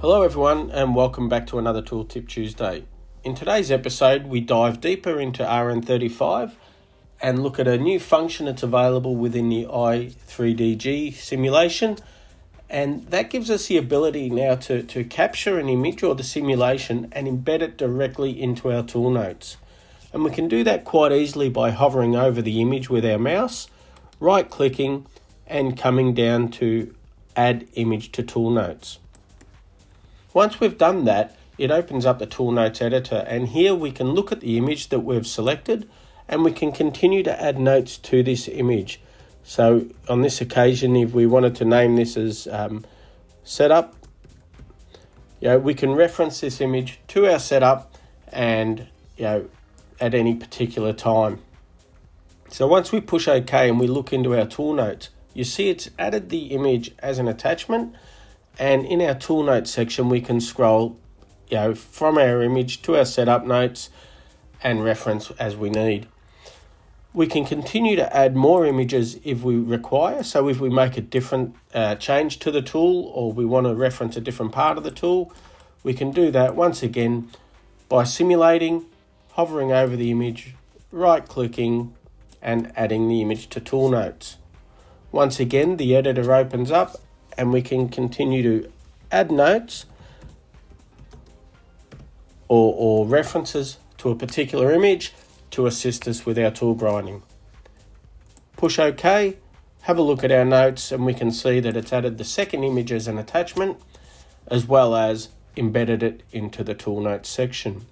Hello everyone and welcome back to another Tooltip Tuesday. In today's episode we dive deeper into RN35 and look at a new function that's available within the i3DG simulation, and that gives us the ability now to capture an image or the simulation and embed it directly into our tool notes. And we can do that quite easily by hovering over the image with our mouse, right clicking and coming down to add image to tool notes. Once we've done that, it opens up the Tool Notes editor, and here we can look at the image that we've selected and we can continue to add notes to this image. So on this occasion, if we wanted to name this as setup, we can reference this image to our setup and at any particular time. So once we push OK and we look into our tool notes, you see it's added the image as an attachment. And in our tool notes section, we can scroll from our image to our setup notes and reference as we need. We can continue to add more images if we require. So if we make a different change to the tool, or we want to reference a different part of the tool, we can do that once again by simulating, hovering over the image, right clicking and adding the image to tool notes. Once again, the editor opens up and we can continue to add notes or references to a particular image to assist us with our tool grinding. Push OK, have a look at our notes, and we can see that it's added the second image as an attachment, as well as embedded it into the tool notes section.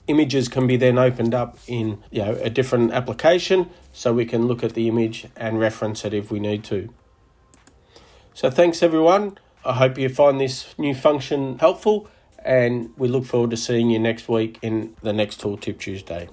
Images can be then opened up in a different application, so we can look at the image and reference it if we need to. So thanks everyone. I hope you find this new function helpful, and we look forward to seeing you next week in the next Tooltip Tuesday.